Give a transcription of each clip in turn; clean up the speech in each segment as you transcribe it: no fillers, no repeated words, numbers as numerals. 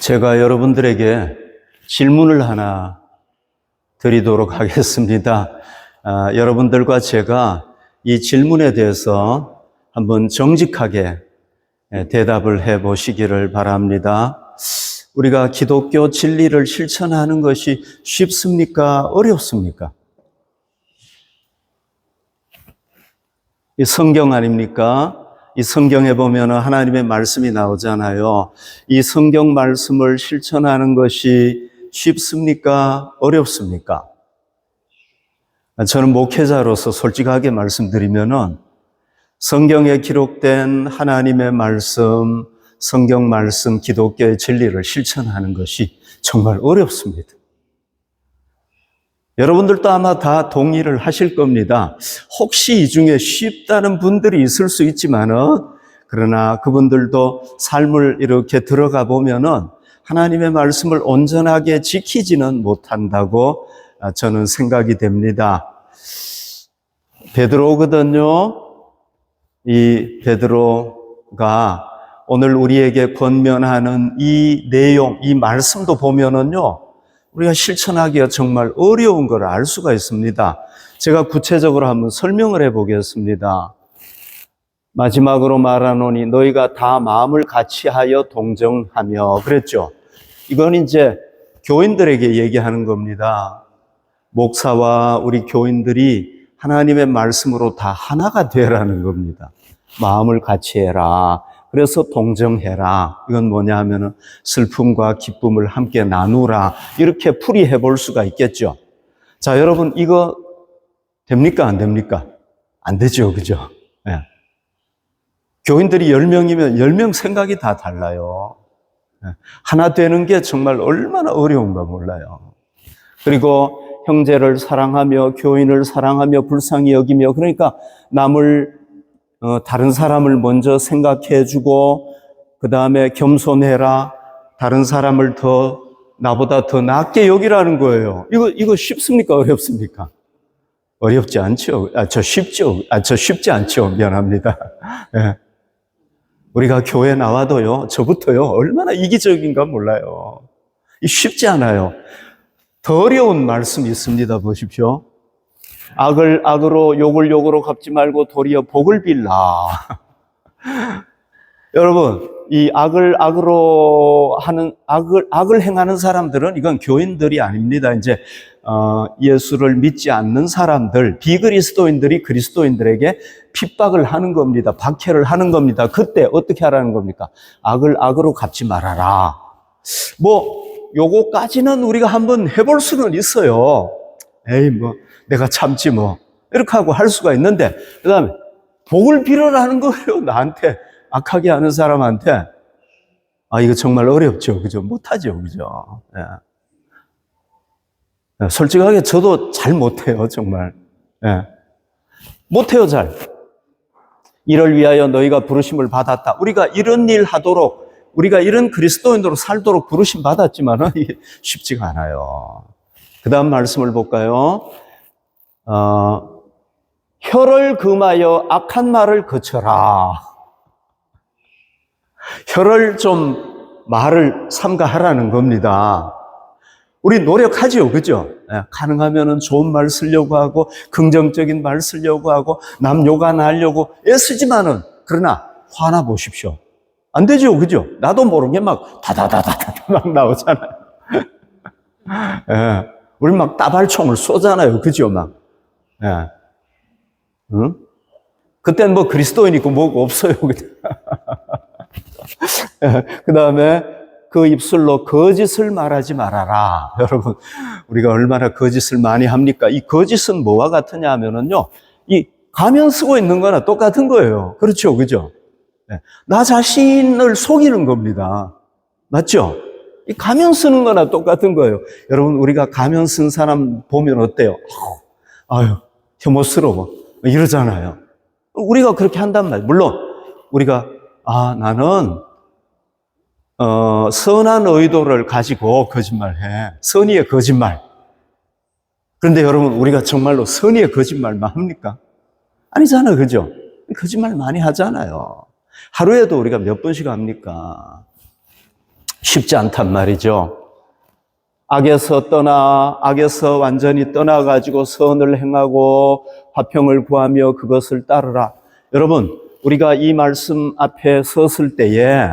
제가 여러분들에게 질문을 하나 드리도록 하겠습니다. 여러분들과 제가 이 질문에 대해서 한번 정직하게 대답을 해 보시기를 바랍니다. 우리가 기독교 진리를 실천하는 것이 쉽습니까? 어렵습니까? 이 성경 아닙니까? 이 성경에 보면 하나님의 말씀이 나오잖아요. 이 성경 말씀을 실천하는 것이 쉽습니까? 어렵습니까? 저는 목회자로서 솔직하게 말씀드리면은 성경에 기록된 하나님의 말씀, 성경 말씀, 기독교의 진리를 실천하는 것이 정말 어렵습니다. 여러분들도 아마 다 동의를 하실 겁니다. 혹시 이 중에 쉽다는 분들이 있을 수 있지만은, 그러나 그분들도 삶을 이렇게 들어가 보면은 하나님의 말씀을 온전하게 지키지는 못한다고 저는 생각이 됩니다. 베드로거든요. 이 베드로가 오늘 우리에게 권면하는 이 내용, 이 말씀도 보면은요, 우리가 실천하기가 정말 어려운 걸 알 수가 있습니다. 제가 구체적으로 한번 설명을 해 보겠습니다. 마지막으로 말하노니 너희가 다 마음을 같이하여 동정하며 그랬죠. 이건 이제 교인들에게 얘기하는 겁니다. 목사와 우리 교인들이 하나님의 말씀으로 다 하나가 되라는 겁니다. 마음을 같이 해라. 그래서 동정해라. 이건 뭐냐 하면은 슬픔과 기쁨을 함께 나누라. 이렇게 풀이해 볼 수가 있겠죠. 자, 여러분, 이거 됩니까? 안 됩니까? 안 되죠. 그죠? 네. 교인들이 10명이면 10명 생각이 다 달라요. 네. 하나 되는 게 정말 얼마나 어려운가 몰라요. 그리고 형제를 사랑하며 교인을 사랑하며 불쌍히 여기며, 그러니까 다른 사람을 먼저 생각해 주고, 그 다음에 겸손해라. 다른 사람을 나보다 더 낫게 여기라는 거예요. 이거 쉽습니까? 어렵습니까? 어렵지 않죠. 저 쉽지 않죠. 미안합니다. 네. 우리가 교회 나와도요, 저부터요, 얼마나 이기적인가 몰라요. 쉽지 않아요. 더 어려운 말씀이 있습니다. 보십시오. 악을 악으로, 욕을 욕으로 갚지 말고 도리어 복을 빌라. 여러분, 이 악을 행하는 사람들은 이건 교인들이 아닙니다. 이제, 예수를 믿지 않는 사람들, 비그리스도인들이 그리스도인들에게 핍박을 하는 겁니다. 박해를 하는 겁니다. 그때 어떻게 하라는 겁니까? 악을 악으로 갚지 말아라. 요거까지는 우리가 한번 해볼 수는 있어요. 에이, 내가 참지 이렇게 하고 할 수가 있는데, 그 다음에 복을 빌어라는 거예요. 나한테, 악하게 하는 사람한테. 이거 정말 어렵죠. 그죠? 못하죠. 그죠? 예. 솔직하게 저도 잘 못해요. 정말. 예. 못해요, 잘. 이를 위하여 너희가 부르심을 받았다. 우리가 이런 일 하도록, 우리가 이런 그리스도인으로 살도록 부르심 받았지만은 이게 쉽지가 않아요. 그 다음 말씀을 볼까요? 혀를 금하여 악한 말을 거쳐라. 혀를 좀 말을 삼가하라는 겁니다. 우리 노력하죠, 그죠? 가능하면은 좋은 말 쓰려고 하고, 긍정적인 말 쓰려고 하고, 남 욕 안 하려고 애쓰지만은, 그러나 화나 보십시오. 안 되죠, 그죠? 나도 모르게 막 다다다다다 막 나오잖아요. 예. 우리 막 따발총을 쏘잖아요, 그죠? 막. 예. 응? 그때는 그리스도인 있고 뭐가 없어요. 그 다음에 그 입술로 거짓을 말하지 말아라. 여러분, 우리가 얼마나 거짓을 많이 합니까? 이 거짓은 뭐와 같으냐 하면은요, 이 가면 쓰고 있는 거나 똑같은 거예요. 그렇죠, 그죠? 나 자신을 속이는 겁니다. 맞죠? 이 가면 쓰는 거나 똑같은 거예요. 여러분, 우리가 가면 쓴 사람 보면 어때요? 아유, 혐오스러워. 이러잖아요. 우리가 그렇게 한단 말이에요. 물론, 우리가, 나는, 선한 의도를 가지고 거짓말해. 선의의 거짓말. 그런데 여러분, 우리가 정말로 선의의 거짓말만 합니까? 아니잖아요. 그죠? 거짓말 많이 하잖아요. 하루에도 우리가 몇 번씩 합니까? 쉽지 않단 말이죠. 악에서 완전히 떠나가지고 선을 행하고 화평을 구하며 그것을 따르라. 여러분, 우리가 이 말씀 앞에 섰을 때에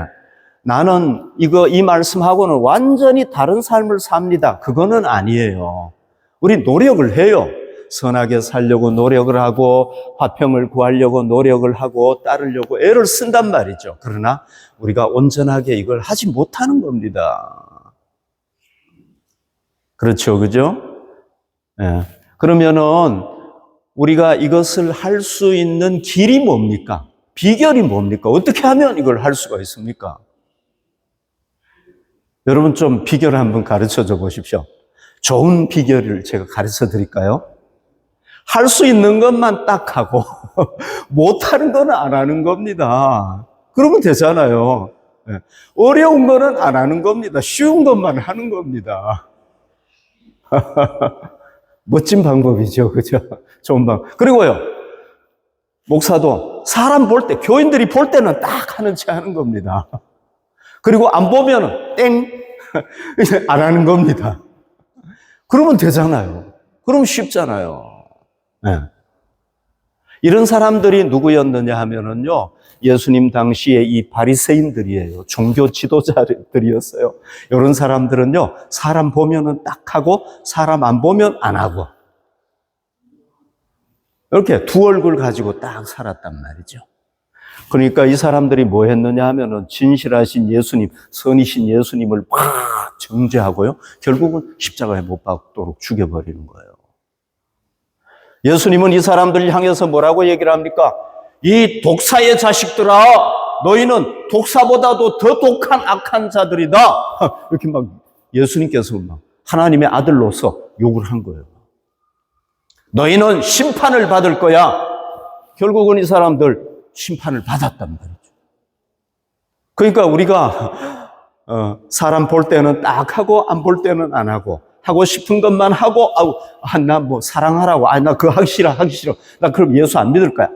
나는 이 말씀하고는 완전히 다른 삶을 삽니다. 그거는 아니에요. 우리 노력을 해요. 선하게 살려고 노력을 하고 화평을 구하려고 노력을 하고 따르려고 애를 쓴단 말이죠. 그러나 우리가 온전하게 이걸 하지 못하는 겁니다. 그렇죠, 그죠? 예. 그러면은 우리가 이것을 할 수 있는 길이 뭡니까? 비결이 뭡니까? 어떻게 하면 이걸 할 수가 있습니까? 여러분 좀 비결을 한번 가르쳐 줘 보십시오. 좋은 비결을 제가 가르쳐 드릴까요? 할 수 있는 것만 딱 하고 못하는 거는 안 하는 겁니다. 그러면 되잖아요. 예. 어려운 거는 안 하는 겁니다. 쉬운 것만 하는 겁니다. 멋진 방법이죠. 그죠? 좋은 방법. 그리고요, 목사도 사람 볼 때, 교인들이 볼 때는 딱 하는 체 하는 겁니다. 그리고 안 보면은 땡! 안 하는 겁니다. 그러면 되잖아요. 그럼 쉽잖아요. 네. 이런 사람들이 누구였느냐 하면은요, 예수님 당시에 이 바리새인들이에요. 종교 지도자들이었어요. 이런 사람들은요, 사람 보면은 딱 하고, 사람 안 보면 안 하고. 이렇게 두 얼굴 가지고 딱 살았단 말이죠. 그러니까 이 사람들이 뭐 했느냐 하면은 진실하신 예수님, 선이신 예수님을 막 정죄하고요. 결국은 십자가에 못 박도록 죽여버리는 거예요. 예수님은 이 사람들을 향해서 뭐라고 얘기를 합니까? 이 독사의 자식들아, 너희는 독사보다도 더 독한 악한 자들이다. 이렇게 막 예수님께서 막 하나님의 아들로서 욕을 한 거예요. 너희는 심판을 받을 거야. 결국은 이 사람들 심판을 받았단 말이죠. 그러니까 우리가 사람 볼 때는 딱 하고 안 볼 때는 안 하고 하고 싶은 것만 하고 나 뭐 사랑하라고 나 그거 하기 싫어 나 그럼 예수 안 믿을 거야.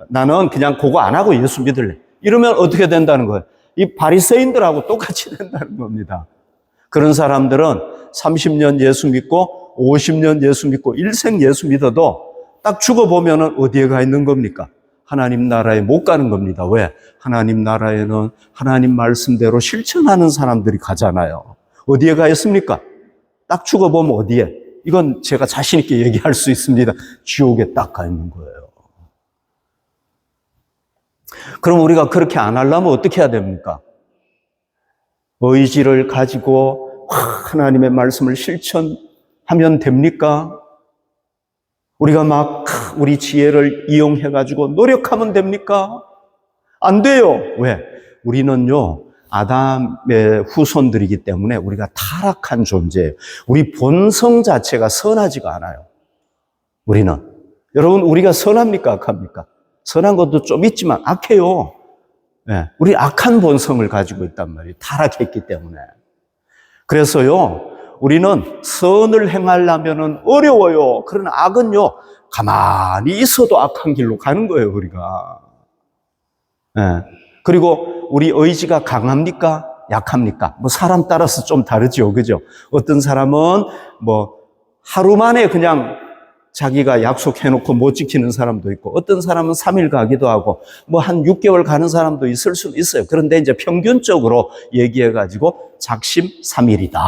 나는 그냥 그거 안 하고 예수 믿을래. 이러면 어떻게 된다는 거예요? 이 바리새인들하고 똑같이 된다는 겁니다. 그런 사람들은 30년 예수 믿고 50년 예수 믿고 일생 예수 믿어도 딱 죽어보면 어디에 가 있는 겁니까? 하나님 나라에 못 가는 겁니다. 왜? 하나님 나라에는 하나님 말씀대로 실천하는 사람들이 가잖아요. 어디에 가 있습니까? 딱 죽어보면 어디에? 이건 제가 자신 있게 얘기할 수 있습니다. 지옥에 딱 가 있는 거예요. 그럼 우리가 그렇게 안 하려면 어떻게 해야 됩니까? 의지를 가지고 하나님의 말씀을 실천하면 됩니까? 우리가 막 우리 지혜를 이용해가지고 노력하면 됩니까? 안 돼요. 왜? 우리는요, 아담의 후손들이기 때문에 우리가 타락한 존재예요. 우리 본성 자체가 선하지가 않아요. 우리는. 여러분, 우리가 선합니까? 악합니까? 선한 것도 좀 있지만 악해요. 네, 우리 악한 본성을 가지고 있단 말이에요. 타락했기 때문에. 그래서요, 우리는 선을 행하려면 어려워요. 그러나 악은요, 가만히 있어도 악한 길로 가는 거예요, 우리가. 네. 그리고 우리 의지가 강합니까? 약합니까? 뭐 사람 따라서 좀 다르죠, 그죠? 어떤 사람은 뭐 하루 만에 그냥 자기가 약속해놓고 못 지키는 사람도 있고, 어떤 사람은 3일 가기도 하고, 뭐 한 6개월 가는 사람도 있을 수는 있어요. 그런데 이제 평균적으로 얘기해가지고 작심 3일이다.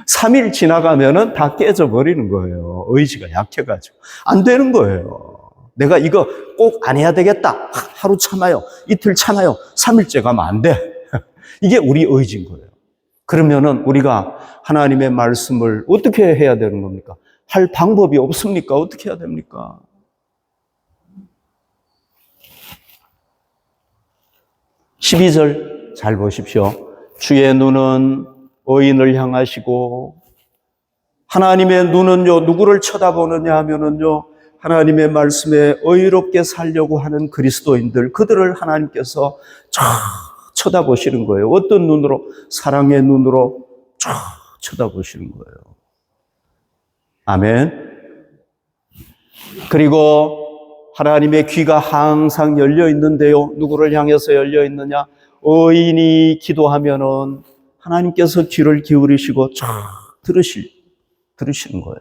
3일 지나가면은 다 깨져버리는 거예요. 의지가 약해가지고. 안 되는 거예요. 내가 이거 꼭 안 해야 되겠다. 하루 참아요. 이틀 참아요. 3일째 가면 안 돼. 이게 우리 의지인 거예요. 그러면은 우리가 하나님의 말씀을 어떻게 해야 되는 겁니까? 할 방법이 없습니까? 어떻게 해야 됩니까? 12절 잘 보십시오. 주의 눈은 의인을 향하시고, 하나님의 눈은요, 누구를 쳐다보느냐 하면은요, 하나님의 말씀에 의롭게 살려고 하는 그리스도인들, 그들을 하나님께서 쫙 쳐다보시는 거예요. 어떤 눈으로? 사랑의 눈으로 쫙 쳐다보시는 거예요. 아멘. 그리고 하나님의 귀가 항상 열려 있는데요. 누구를 향해서 열려 있느냐? 의인이 기도하면은 하나님께서 귀를 기울이시고 쫙 들으시는 거예요.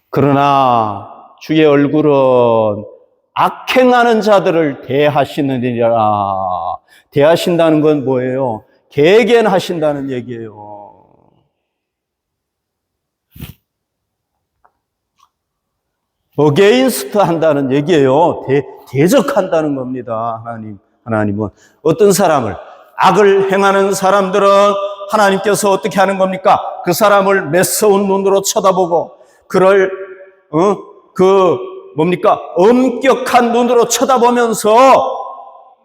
그러나 주의 얼굴은 악행하는 자들을 대하시느니라. 대하신다는 건 뭐예요? 개견하신다는 얘기예요. 어게인스트 한다는 얘기예요. 대적한다는 겁니다. 하나님은 어떤 사람을, 악을 행하는 사람들은 하나님께서 어떻게 하는 겁니까? 그 사람을 매서운 눈으로 쳐다보고 그를 엄격한 눈으로 쳐다보면서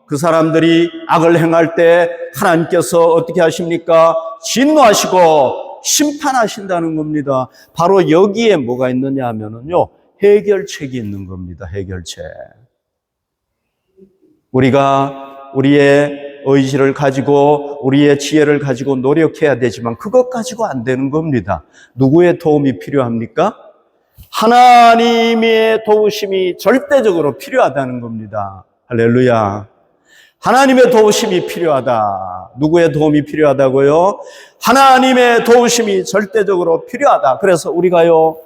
그 사람들이 악을 행할 때 하나님께서 어떻게 하십니까? 진노하시고 심판하신다는 겁니다. 바로 여기에 뭐가 있느냐 하면은요, 해결책이 있는 겁니다. 해결책. 우리가 우리의 의지를 가지고 우리의 지혜를 가지고 노력해야 되지만 그것 가지고 안 되는 겁니다. 누구의 도움이 필요합니까? 하나님의 도우심이 절대적으로 필요하다는 겁니다. 할렐루야. 하나님의 도우심이 필요하다. 누구의 도움이 필요하다고요? 하나님의 도우심이 절대적으로 필요하다. 그래서 우리가요,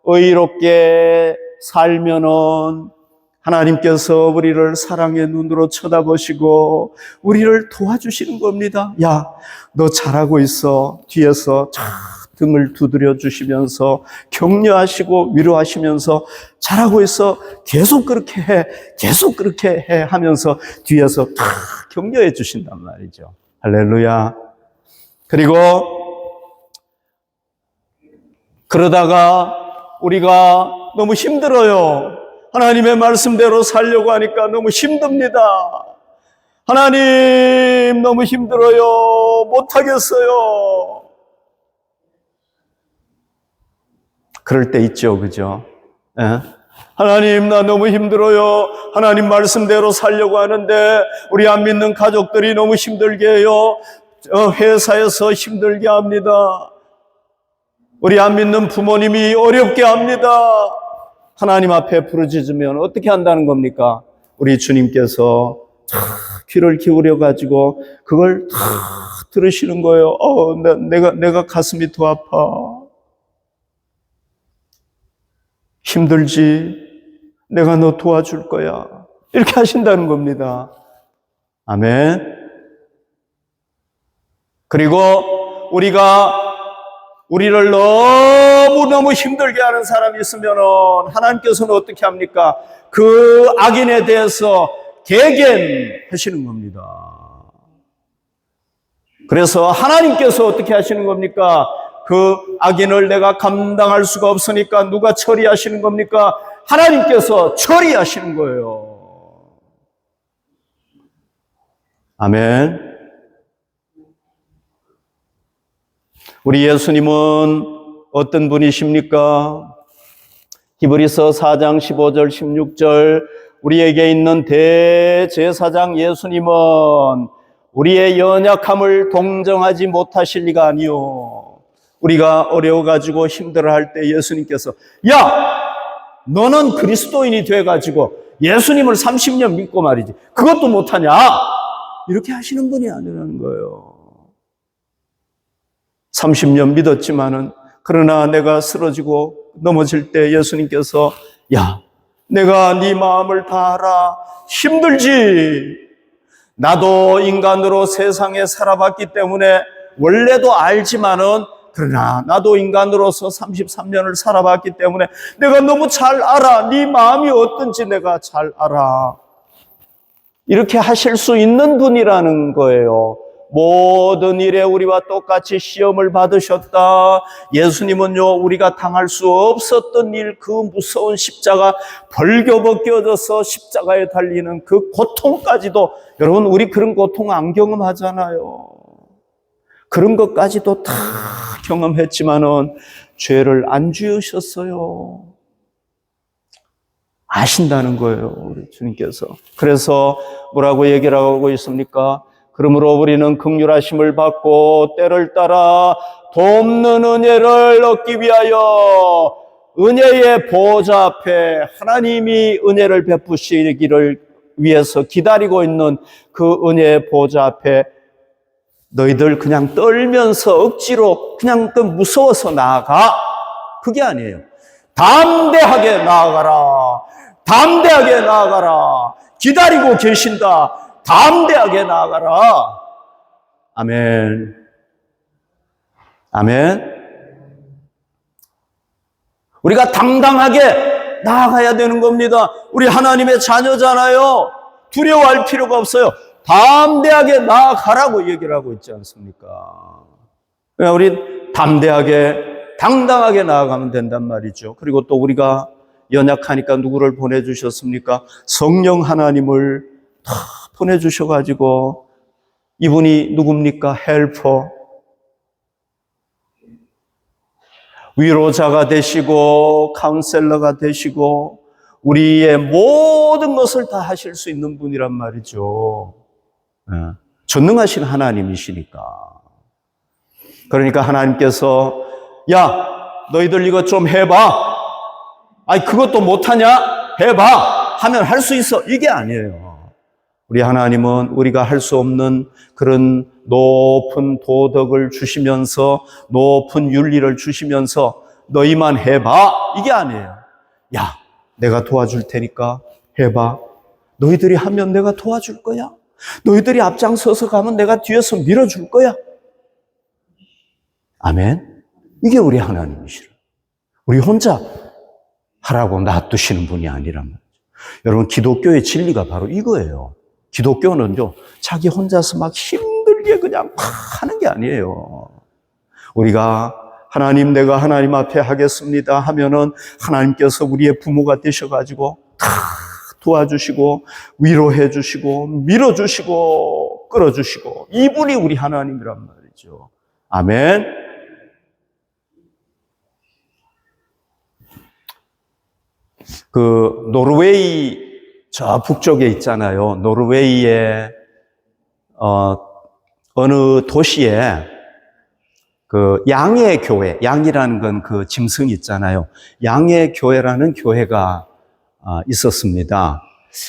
의롭게 살면은 하나님께서 우리를 사랑의 눈으로 쳐다보시고 우리를 도와주시는 겁니다. 야, 너 잘하고 있어. 뒤에서 쫙 등을 두드려 주시면서 격려하시고 위로하시면서 잘하고 있어. 계속 그렇게 해. 계속 그렇게 해 하면서 뒤에서 쫙 격려해 주신단 말이죠. 할렐루야. 그리고 그러다가 우리가 너무 힘들어요. 하나님의 말씀대로 살려고 하니까 너무 힘듭니다. 하나님 너무 힘들어요. 못하겠어요. 그럴 때 있죠, 그죠? 예? 하나님 나 너무 힘들어요. 하나님 말씀대로 살려고 하는데 우리 안 믿는 가족들이 너무 힘들게 해요. 회사에서 힘들게 합니다. 우리 안 믿는 부모님이 어렵게 합니다. 하나님 앞에 부르짖으면 어떻게 한다는 겁니까? 우리 주님께서 귀를 기울여 가지고 그걸 들으시는 거예요. 내가 가슴이 더 아파. 힘들지? 내가 너 도와줄 거야. 이렇게 하신다는 겁니다. 아멘. 그리고 우리를 너무너무 힘들게 하는 사람이 있으면 하나님께서는 어떻게 합니까? 그 악인에 대해서 개견하시는 겁니다. 그래서 하나님께서 어떻게 하시는 겁니까? 그 악인을 내가 감당할 수가 없으니까 누가 처리하시는 겁니까? 하나님께서 처리하시는 거예요. 아멘. 우리 예수님은 어떤 분이십니까? 히브리서 4장 15절 16절 우리에게 있는 대제사장 예수님은 우리의 연약함을 동정하지 못하실 리가 아니요. 우리가 어려워가지고 힘들어할 때 예수님께서 야! 너는 그리스도인이 돼가지고 예수님을 30년 믿고 말이지 그것도 못하냐? 이렇게 하시는 분이 아니라는 거예요. 30년 믿었지만은 그러나 내가 쓰러지고 넘어질 때 예수님께서 야, 내가 네 마음을 다 알아. 힘들지. 나도 인간으로 세상에 살아봤기 때문에 원래도 알지만은 그러나 나도 인간으로서 33년을 살아봤기 때문에 내가 너무 잘 알아. 네 마음이 어떤지 내가 잘 알아. 이렇게 하실 수 있는 분이라는 거예요. 모든 일에 우리와 똑같이 시험을 받으셨다. 예수님은요, 우리가 당할 수 없었던 일, 그 무서운 십자가, 벌겨벗겨져서 십자가에 달리는 그 고통까지도, 여러분, 우리 그런 고통 안 경험하잖아요. 그런 것까지도 다 경험했지만은 죄를 안 지으셨어요. 아신다는 거예요, 우리 주님께서. 그래서 뭐라고 얘기를 하고 있습니까? 그러므로 우리는 긍휼하심을 받고 때를 따라 돕는 은혜를 얻기 위하여 은혜의 보좌 앞에 하나님이 은혜를 베푸시기를 위해서 기다리고 있는 그 은혜의 보좌 앞에 너희들 그냥 떨면서 억지로 그냥 무서워서 나아가. 그게 아니에요. 담대하게 나아가라. 담대하게 나아가라. 기다리고 계신다. 담대하게 나아가라. 아멘. 아멘. 우리가 당당하게 나아가야 되는 겁니다. 우리 하나님의 자녀잖아요. 두려워할 필요가 없어요. 담대하게 나아가라고 얘기를 하고 있지 않습니까? 그러니까 우리 담대하게 당당하게 나아가면 된단 말이죠. 그리고 또 우리가 연약하니까 누구를 보내주셨습니까? 성령 하나님을 다 보내주셔가지고 이분이 누굽니까? 헬퍼. 위로자가 되시고 카운셀러가 되시고 우리의 모든 것을 다 하실 수 있는 분이란 말이죠. 전능하신 하나님이시니까. 그러니까 하나님께서 야 너희들 이거 좀 해봐. 아니 그것도 못하냐? 해봐 하면 할 수 있어. 이게 아니에요. 우리 하나님은 우리가 할 수 없는 그런 높은 도덕을 주시면서 높은 윤리를 주시면서 너희만 해봐. 이게 아니에요. 야, 내가 도와줄 테니까 해봐. 너희들이 하면 내가 도와줄 거야. 너희들이 앞장서서 가면 내가 뒤에서 밀어줄 거야. 아멘. 이게 우리 하나님이시라. 우리 혼자 하라고 놔두시는 분이 아니란 말이죠. 여러분, 기독교의 진리가 바로 이거예요. 기독교는요, 자기 혼자서 막 힘들게 그냥 막 하는 게 아니에요. 우리가 하나님, 내가 하나님 앞에 하겠습니다 하면은 하나님께서 우리의 부모가 되셔가지고 다 도와주시고 위로해 주시고 밀어주시고 끌어주시고 이분이 우리 하나님이란 말이죠. 아멘. 그 노르웨이 저 북쪽에 있잖아요. 노르웨이의 어느 도시에 그 양의 교회, 양이라는 건 그 짐승 있잖아요. 양의 교회라는 교회가 있었습니다.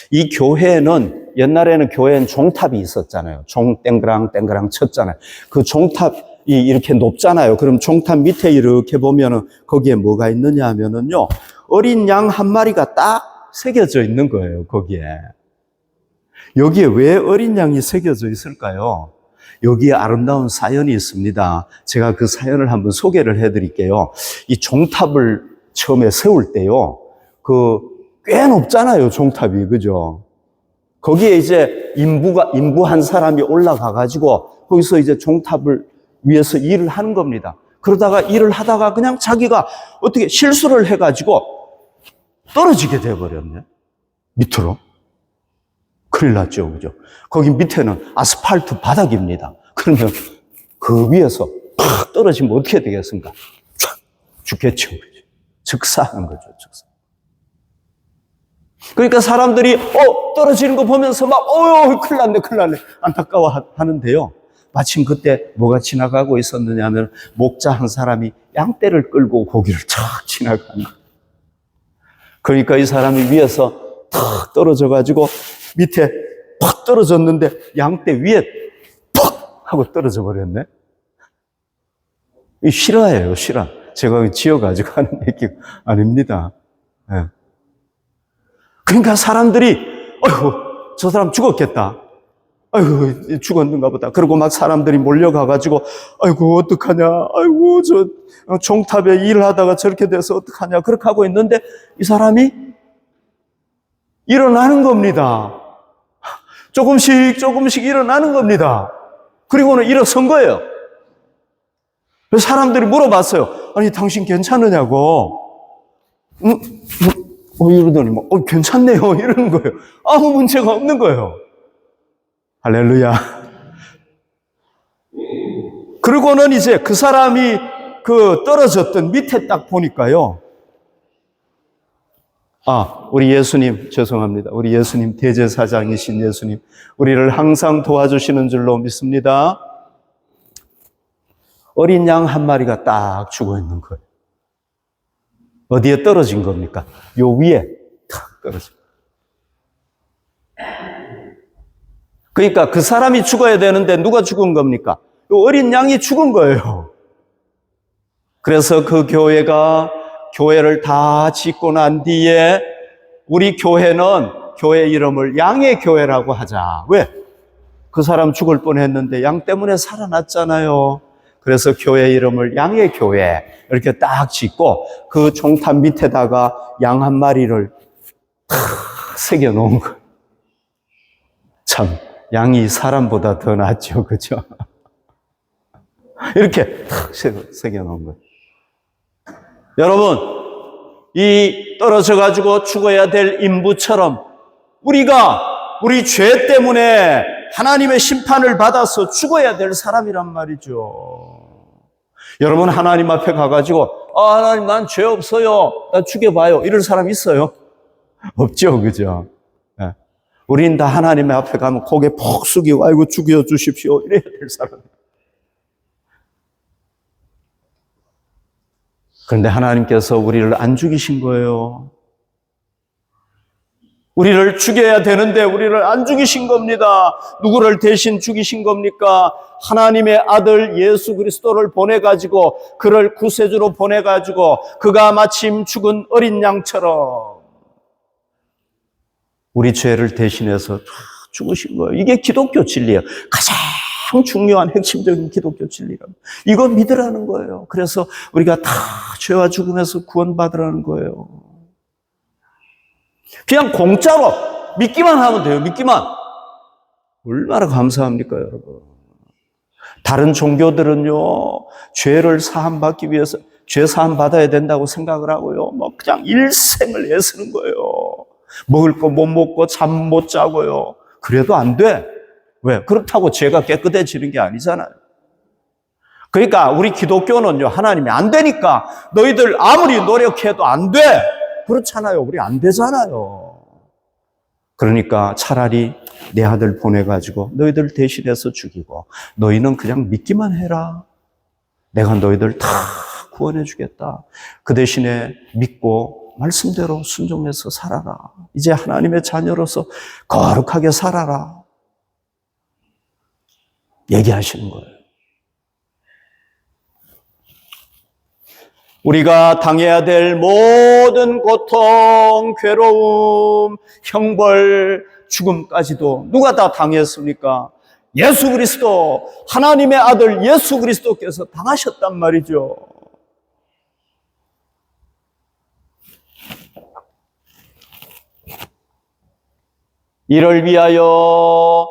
이 교회는 옛날에는 교회엔 종탑이 있었잖아요. 종 땡그랑 땡그랑 쳤잖아요. 그 종탑이 이렇게 높잖아요. 그럼 종탑 밑에 이렇게 보면은 거기에 뭐가 있느냐 하면은요, 어린 양 한 마리가 딱 새겨져 있는 거예요, 거기에. 여기에 왜 어린 양이 새겨져 있을까요? 여기에 아름다운 사연이 있습니다. 제가 그 사연을 한번 소개를 해드릴게요. 이 종탑을 처음에 세울 때요, 꽤 높잖아요, 종탑이. 그죠? 거기에 이제 인부 한 사람이 올라가가지고, 거기서 이제 종탑을 위해서 일을 하는 겁니다. 그러다가 일을 하다가 그냥 자기가 어떻게 실수를 해가지고 떨어지게 돼버렸네. 밑으로. 큰일 났죠. 그죠? 거기 밑에는 아스팔트 바닥입니다. 그러면 그 위에서 팍 떨어지면 어떻게 되겠습니까? 죽겠죠. 그죠? 즉사하는 거죠. 즉사. 그러니까 사람들이 떨어지는 거 보면서 막 큰일 났네, 큰일 났네 안타까워 하는데요. 마침 그때 뭐가 지나가고 있었느냐 하면 목자 한 사람이 양떼를 끌고 거기를 쫙 지나가는 거예요. 그러니까 이 사람이 위에서 탁 떨어져가지고 밑에 팍 떨어졌는데 양떼 위에 팍 하고 떨어져 버렸네. 이 실화예요, 실화. 제가 지어가지고 하는 얘기 아닙니다. 네. 그러니까 사람들이 아이고 저 사람 죽었겠다. 아이고 죽었는가 보다. 그리고 막 사람들이 몰려가가지고 아이고 어떡하냐. 아이고 저 종탑에 일을 하다가 저렇게 돼서 어떡하냐. 그렇게 하고 있는데 이 사람이 일어나는 겁니다. 조금씩 일어나는 겁니다. 그리고는 일어선 거예요. 그래서 사람들이 물어봤어요. 아니 당신 괜찮으냐고. 이러더니 괜찮네요 이러는 거예요. 아무 문제가 없는 거예요. 할렐루야. 그리고는 이제 그 사람이 떨어졌던 밑에 딱 보니까요. 우리 예수님, 죄송합니다. 우리 예수님, 대제사장이신 예수님, 우리를 항상 도와주시는 줄로 믿습니다. 어린 양 한 마리가 딱 죽어 있는 거예요. 어디에 떨어진 겁니까? 요 위에 탁 떨어진 거예요. 그러니까 그 사람이 죽어야 되는데 누가 죽은 겁니까? 어린 양이 죽은 거예요. 그래서 그 교회를 다 짓고 난 뒤에 우리 교회는 교회 이름을 양의 교회라고 하자. 왜? 그 사람 죽을 뻔했는데 양 때문에 살아났잖아요. 그래서 교회 이름을 양의 교회 이렇게 딱 짓고 그 종탑 밑에다가 양 한 마리를 탁 새겨 놓은 거예요. 참 양이 사람보다 더 낫죠, 그죠? 이렇게 탁 새겨 놓은 거예요. 여러분, 이 떨어져 가지고 죽어야 될 인부처럼 우리 죄 때문에 하나님의 심판을 받아서 죽어야 될 사람이란 말이죠. 여러분 하나님 앞에 가가지고 하나님 난 죄 없어요. 나 죽여봐요. 이럴 사람 있어요? 없죠, 그죠? 네. 우린 다 하나님 앞에 가면 고개 푹 숙이고 아이고 죽여주십시오. 이래야 될 사람. 그런데 하나님께서 우리를 안 죽이신 거예요. 우리를 죽여야 되는데 우리를 안 죽이신 겁니다. 누구를 대신 죽이신 겁니까? 하나님의 아들 예수 그리스도를 보내가지고 그를 구세주로 보내가지고 그가 마침 죽은 어린 양처럼 우리 죄를 대신해서 죽으신 거예요. 이게 기독교 진리예요. 가장 중요한 핵심적인 기독교 진리랍니다. 이거 믿으라는 거예요. 그래서 우리가 다 죄와 죽음에서 구원받으라는 거예요. 그냥 공짜로 믿기만 하면 돼요. 믿기만. 얼마나 감사합니까, 여러분. 다른 종교들은요, 죄를 사함받기 위해서 죄 사함 받아야 된다고 생각을 하고요. 그냥 일생을 애쓰는 거예요. 먹을 거 못 먹고 잠 못 자고요. 그래도 안 돼. 왜? 그렇다고 죄가 깨끗해지는 게 아니잖아요. 그러니까 우리 기독교는요, 하나님이 안 되니까 너희들 아무리 노력해도 안 돼. 그렇잖아요. 우리 안 되잖아요. 그러니까 차라리 내 아들 보내가지고 너희들 대신해서 죽이고 너희는 그냥 믿기만 해라. 내가 너희들 다 구원해 주겠다. 그 대신에 믿고 말씀대로 순종해서 살아라. 이제 하나님의 자녀로서 거룩하게 살아라. 얘기하시는 거예요. 우리가 당해야 될 모든 고통, 괴로움, 형벌, 죽음까지도 누가 다 당했습니까? 예수 그리스도, 하나님의 아들 예수 그리스도께서 당하셨단 말이죠. 이를 위하여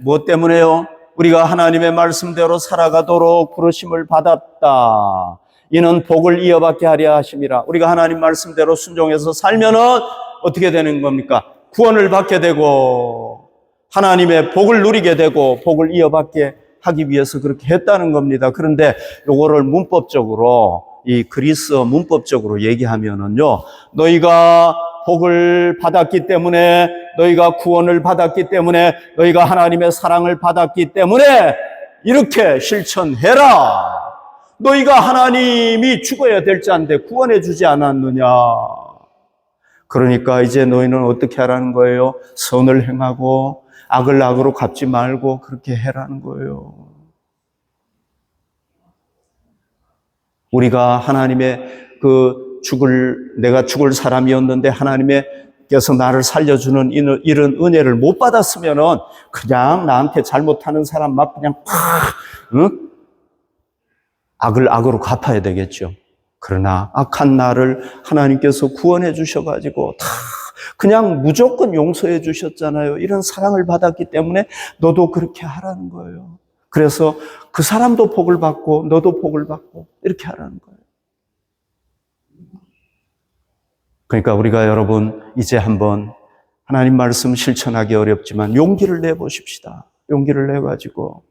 무엇 때문에요? 우리가 하나님의 말씀대로 살아가도록 부르심을 받았다. 이는 복을 이어받게 하려 하심이라. 우리가 하나님 말씀대로 순종해서 살면은 어떻게 되는 겁니까? 구원을 받게 되고 하나님의 복을 누리게 되고 복을 이어받게 하기 위해서 그렇게 했다는 겁니다. 그런데 요거를 문법적으로 이 그리스어 문법적으로 얘기하면은요, 너희가 복을 받았기 때문에, 너희가 구원을 받았기 때문에, 너희가 하나님의 사랑을 받았기 때문에 이렇게 실천해라. 너희가 하나님이 죽어야 될 자인데 구원해 주지 않았느냐. 그러니까 이제 너희는 어떻게 하라는 거예요? 선을 행하고 악을 악으로 갚지 말고 그렇게 해라는 거예요. 우리가 하나님의 내가 죽을 사람이었는데 하나님께서 나를 살려주는 이런 은혜를 못 받았으면은 그냥 나한테 잘못하는 사람 막 그냥 악을 악으로 갚아야 되겠죠. 그러나 악한 나를 하나님께서 구원해 주셔가지고 다 그냥 무조건 용서해 주셨잖아요. 이런 사랑을 받았기 때문에 너도 그렇게 하라는 거예요. 그래서 그 사람도 복을 받고 너도 복을 받고 이렇게 하라는 거예요. 그러니까 우리가 여러분 이제 한번 하나님 말씀 실천하기 어렵지만 용기를 내보십시다. 용기를 내가지고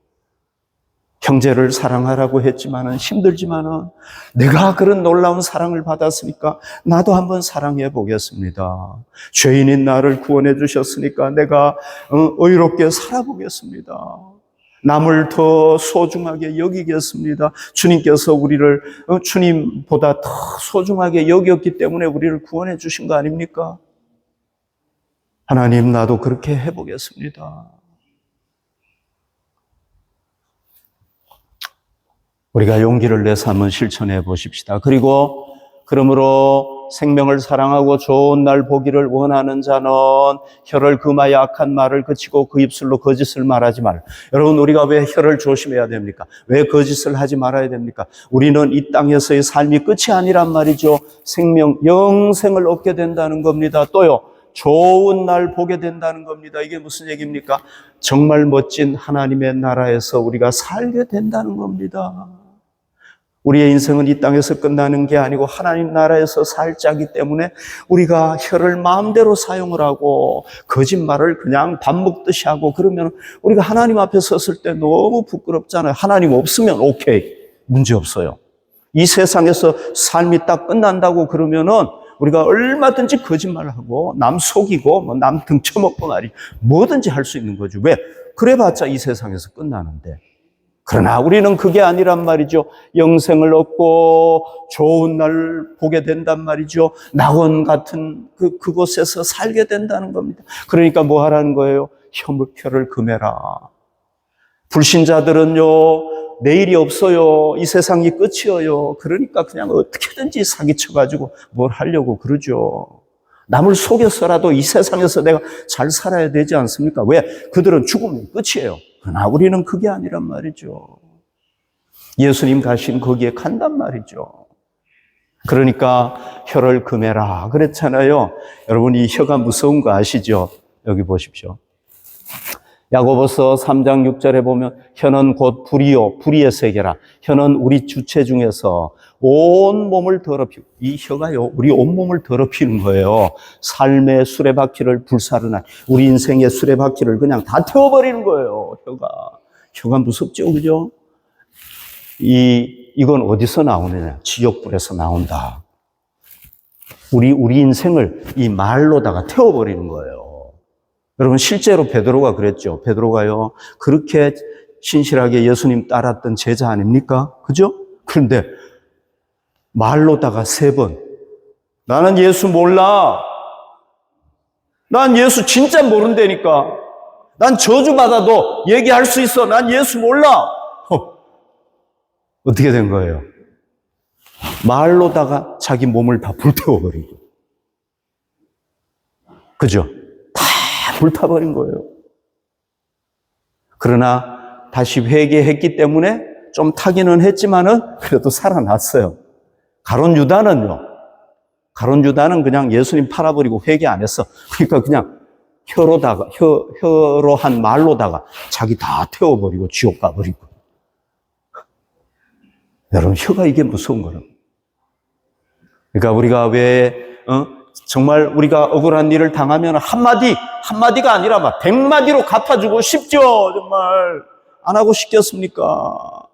형제를 사랑하라고 했지만은 힘들지만은 내가 그런 놀라운 사랑을 받았으니까 나도 한번 사랑해 보겠습니다. 죄인인 나를 구원해 주셨으니까 내가 의롭게 살아보겠습니다. 남을 더 소중하게 여기겠습니다. 주님께서 우리를 주님보다 더 소중하게 여겼기 때문에 우리를 구원해 주신 거 아닙니까? 하나님, 나도 그렇게 해보겠습니다. 우리가 용기를 내서 한번 실천해 보십시다. 그리고 그러므로 생명을 사랑하고 좋은 날 보기를 원하는 자는 혀를 금하여 악한 말을 그치고 그 입술로 거짓을 말하지 말. 여러분, 우리가 왜 혀를 조심해야 됩니까? 왜 거짓을 하지 말아야 됩니까? 우리는 이 땅에서의 삶이 끝이 아니란 말이죠. 생명, 영생을 얻게 된다는 겁니다. 또요, 좋은 날 보게 된다는 겁니다. 이게 무슨 얘기입니까? 정말 멋진 하나님의 나라에서 우리가 살게 된다는 겁니다. 우리의 인생은 이 땅에서 끝나는 게 아니고 하나님 나라에서 살 자기 때문에 우리가 혀를 마음대로 사용을 하고 거짓말을 그냥 밥 먹듯이 하고 그러면 우리가 하나님 앞에 섰을 때 너무 부끄럽잖아요. 하나님 없으면 오케이, 문제 없어요. 이 세상에서 삶이 딱 끝난다고 그러면은 우리가 얼마든지 거짓말하고 남 속이고 남 등쳐먹고 말이 뭐든지 할 수 있는 거죠. 왜? 그래봤자 이 세상에서 끝나는데. 그러나 우리는 그게 아니란 말이죠. 영생을 얻고 좋은 날 보게 된단 말이죠. 낙원 같은 그곳에서 살게 된다는 겁니다. 그러니까 뭐 하라는 거예요? 혀를 금해라. 불신자들은요, 내일이 없어요. 이 세상이 끝이에요. 그러니까 그냥 어떻게든지 사기쳐가지고 뭘 하려고 그러죠. 남을 속여서라도 이 세상에서 내가 잘 살아야 되지 않습니까? 왜? 그들은 죽으면 끝이에요. 그러나 우리는 그게 아니란 말이죠. 예수님 가신 거기에 간단 말이죠. 그러니까 혀를 금해라 그랬잖아요. 여러분, 이 혀가 무서운 거 아시죠? 여기 보십시오. 야고보서 3장 6절에 보면 혀는 곧 불이요 불의의 세계라. 혀는 우리 주체 중에서 온 몸을 더럽히고, 이 혀가요 우리 온몸을 더럽히는 거예요. 삶의 수레바퀴를 불사르나 우리 인생의 수레바퀴를 그냥 다 태워버리는 거예요. 혀가 무섭죠, 그죠? 이건 어디서 나오느냐? 지옥불에서 나온다. 우리 인생을 이 말로다가 태워버리는 거예요. 여러분, 실제로 베드로가 그랬죠. 베드로가요, 그렇게 신실하게 예수님 따랐던 제자 아닙니까? 그죠? 그런데 말로다가 3번, 나는 예수 몰라. 난 예수 진짜 모른다니까. 난 저주받아도 얘기할 수 있어. 난 예수 몰라. 어떻게 된 거예요? 말로다가 자기 몸을 다 불태워버리고. 그죠? 불타버린 거예요. 그러나 다시 회개했기 때문에 좀 타기는 했지만은 그래도 살아났어요. 가룟 유다는 그냥 예수님 팔아버리고 회개 안 했어. 그러니까 그냥 혀로 한 말로다가 자기 다 태워버리고 지옥 가버리고. 여러분, 혀가 이게 무서운 거라고. 그러니까 우리가 왜 정말 우리가 억울한 일을 당하면 한마디가 아니라 막 100마디로 갚아주고 싶죠. 정말 안 하고 싶겠습니까?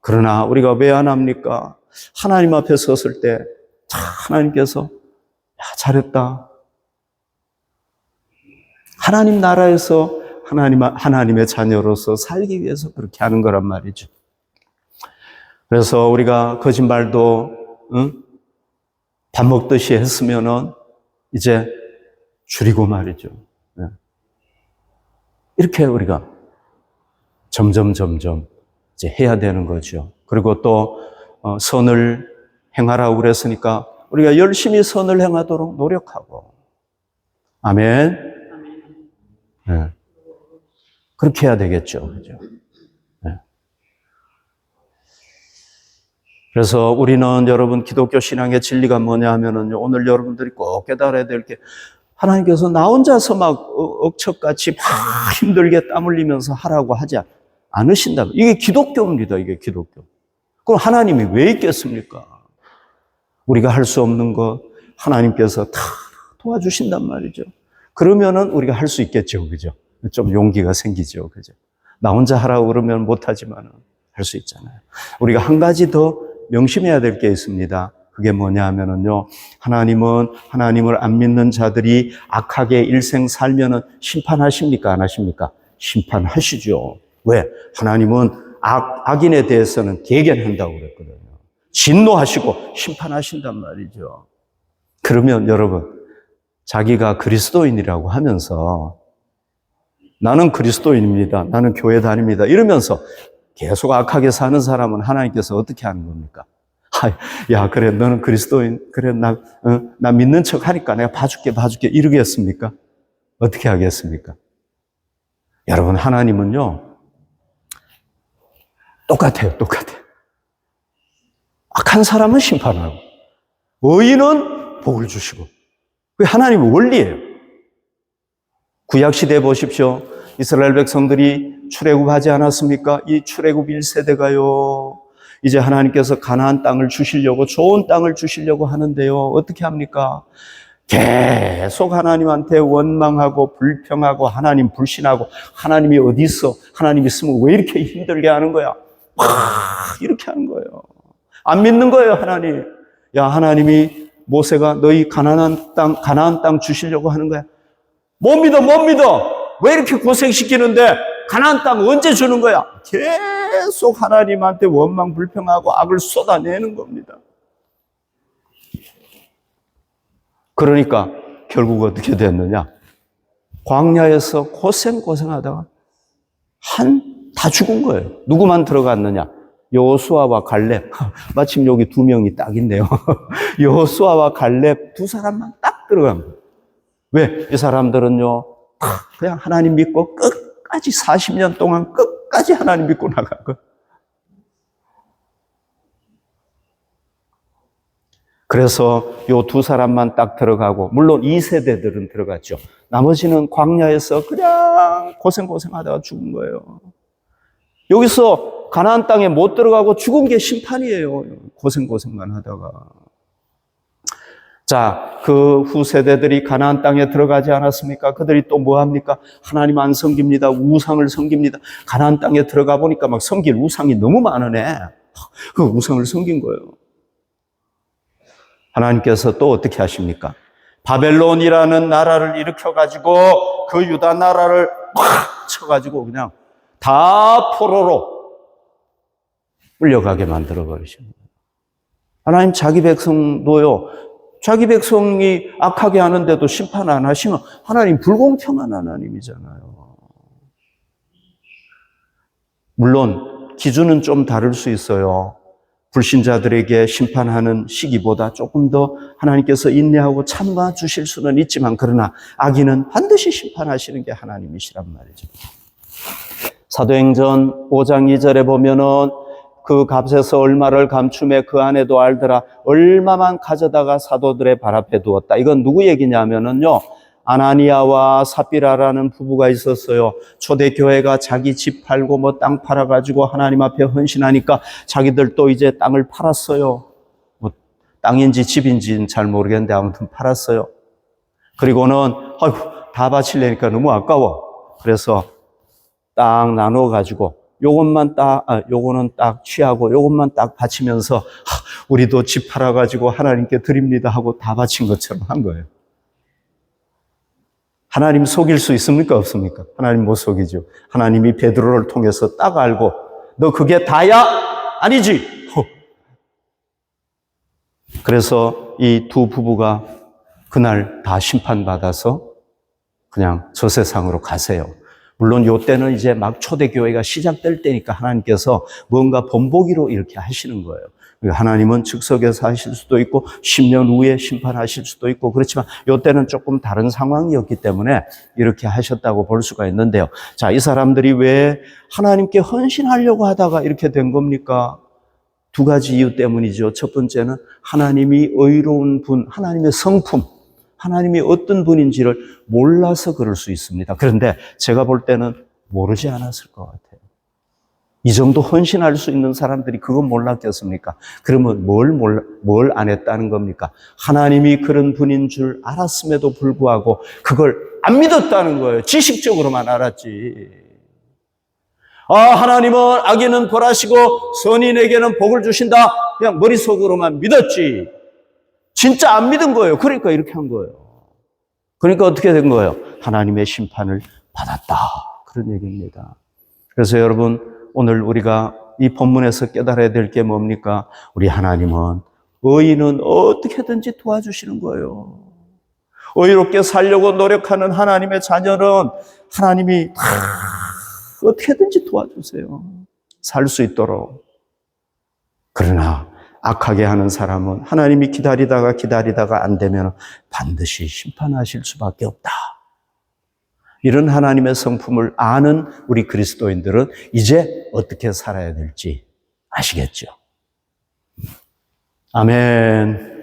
그러나 우리가 왜 안 합니까? 하나님 앞에 섰을 때 하나님께서 야, 잘했다. 하나님 나라에서 하나님의 자녀로서 살기 위해서 그렇게 하는 거란 말이죠. 그래서 우리가 거짓말도 밥 먹듯이 했으면은 이제 줄이고 말이죠. 이렇게 우리가 점점 이제 해야 되는 거죠. 그리고 또 선을 행하라고 그랬으니까 우리가 열심히 선을 행하도록 노력하고. 아멘. 네. 그렇게 해야 되겠죠. 그죠? 네. 그래서 우리는 여러분, 기독교 신앙의 진리가 뭐냐 하면은 오늘 여러분들이 꼭 깨달아야 될 게, 하나님께서 나 혼자서 막 억척같이 막 힘들게 땀 흘리면서 하라고 하지 않으신다. 이게 기독교입니다. 이게 기독교. 그럼 하나님이 왜 있겠습니까? 우리가 할 수 없는 거 하나님께서 다 도와주신단 말이죠. 그러면은 우리가 할 수 있겠죠. 그죠? 좀 용기가 생기죠. 그죠? 나 혼자 하라고 그러면 못하지만은 할 수 있잖아요. 우리가 한 가지 더 명심해야 될 게 있습니다. 그게 뭐냐 하면은요, 하나님은 하나님을 안 믿는 자들이 악하게 일생 살면은 심판하십니까? 안 하십니까? 심판하시죠. 왜? 하나님은 악인에 대해서는 개견한다고 그랬거든요. 진노하시고 심판하신단 말이죠. 그러면 여러분, 자기가 그리스도인이라고 하면서 나는 그리스도인입니다. 나는 교회 다닙니다. 이러면서 계속 악하게 사는 사람은 하나님께서 어떻게 하는 겁니까? 야, 그래, 너는 그리스도인, 그래, 나 믿는 척 하니까 내가 봐줄게. 이러겠습니까? 어떻게 하겠습니까? 여러분, 하나님은요, 똑같아요. 악한 사람은 심판하고, 의인은 복을 주시고, 그게 하나님의 원리예요. 구약시대에 보십시오. 이스라엘 백성들이 출애굽하지 않았습니까? 이 출애굽 1세대가요. 이제 하나님께서 가나안 땅을 주시려고, 좋은 땅을 주시려고 하는데요. 어떻게 합니까? 계속 하나님한테 원망하고 불평하고 하나님 불신하고 하나님이 어디 있어? 하나님 있으면 왜 이렇게 힘들게 하는 거야? 이렇게 하는 거예요. 안 믿는 거예요, 하나님. 야, 하나님이 모세가 너희 가나안 땅 주시려고 하는 거야. 못 믿어. 왜 이렇게 고생시키는데 가나안 땅 언제 주는 거야? 계속 하나님한테 원망 불평하고 악을 쏟아내는 겁니다. 그러니까 결국 어떻게 됐느냐? 광야에서 고생하다가 다 죽은 거예요. 누구만 들어갔느냐? 여호수아와 갈렙. 마침 여기 두 명이 딱 있네요. 여호수아와 갈렙 두 사람만 딱 들어간 거예요. 왜? 이 사람들은요, 그냥 하나님 믿고 끝까지 40년 동안 끝까지 하나님 믿고 나간 거예요. 그래서 요 두 사람만 딱 들어가고, 물론 2세대들은 들어갔죠. 나머지는 광야에서 그냥 고생하다가 죽은 거예요. 여기서 가나안 땅에 못 들어가고 죽은 게 심판이에요. 고생만 하다가. 자, 그 후세대들이 가나안 땅에 들어가지 않았습니까? 그들이 또 뭐 합니까? 하나님 안 섬깁니다. 우상을 섬깁니다. 가나안 땅에 들어가 보니까 막 섬길 우상이 너무 많으네. 그 우상을 섬긴 거예요. 하나님께서 또 어떻게 하십니까? 바벨론이라는 나라를 일으켜가지고 그 유다 나라를 팍 쳐가지고 그냥 다 포로로 끌려가게 만들어버리십니다. 하나님 자기 백성도요, 자기 백성이 악하게 하는데도 심판 안 하시면 하나님 불공평한 하나님이잖아요. 물론 기준은 좀 다를 수 있어요. 불신자들에게 심판하는 시기보다 조금 더 하나님께서 인내하고 참아 주실 수는 있지만, 그러나 악인은 반드시 심판하시는 게 하나님이시란 말이죠. 사도행전 5장 2절에 보면은 그 값에서 얼마를 감춤해 그 안에도 알더라. 얼마만 가져다가 사도들의 발 앞에 두었다. 이건 누구 얘기냐면은요, 아나니아와 삽비라라는 부부가 있었어요. 초대교회가 자기 집 팔고 뭐 땅 팔아가지고 하나님 앞에 헌신하니까 자기들도 이제 땅을 팔았어요. 뭐 땅인지 집인지는 잘 모르겠는데 아무튼 팔았어요. 그리고는 다 바치려니까 너무 아까워. 그래서 딱 나눠가지고 요거는 딱 취하고 요것만 딱 바치면서 우리도 집 팔아가지고 하나님께 드립니다 하고 다 바친 것처럼 한 거예요. 하나님 속일 수 있습니까? 없습니까? 하나님 못 속이죠. 하나님이 베드로를 통해서 딱 알고 너 그게 다야? 아니지. 그래서 이 두 부부가 그날 다 심판받아서 그냥 저 세상으로 가세요. 물론 이때는 이제 막 초대교회가 시작될 때니까 하나님께서 뭔가 본보기로 이렇게 하시는 거예요. 하나님은 즉석에서 하실 수도 있고 10년 후에 심판하실 수도 있고, 그렇지만 이때는 조금 다른 상황이었기 때문에 이렇게 하셨다고 볼 수가 있는데요. 자, 이 사람들이 왜 하나님께 헌신하려고 하다가 이렇게 된 겁니까? 두 가지 이유 때문이죠. 첫 번째는 하나님이 의로운 분, 하나님의 성품, 하나님이 어떤 분인지를 몰라서 그럴 수 있습니다. 그런데 제가 볼 때는 모르지 않았을 것 같아요. 이 정도 헌신할 수 있는 사람들이 그건 몰랐겠습니까? 그러면 뭘 안 했다는 겁니까? 하나님이 그런 분인 줄 알았음에도 불구하고 그걸 안 믿었다는 거예요. 지식적으로만 알았지. 하나님은 악인은 벌하시고 선인에게는 복을 주신다. 그냥 머릿속으로만 믿었지. 진짜 안 믿은 거예요. 그러니까 이렇게 한 거예요. 그러니까 어떻게 된 거예요? 하나님의 심판을 받았다. 그런 얘기입니다. 그래서 여러분, 오늘 우리가 이 본문에서 깨달아야 될 게 뭡니까? 우리 하나님은 의인은 어떻게든지 도와주시는 거예요. 의롭게 살려고 노력하는 하나님의 자녀는 하나님이 다 어떻게든지 도와주세요. 살 수 있도록. 그러나 악하게 하는 사람은 하나님이 기다리다가 안 되면 반드시 심판하실 수밖에 없다. 이런 하나님의 성품을 아는 우리 그리스도인들은 이제 어떻게 살아야 될지 아시겠죠? 아멘.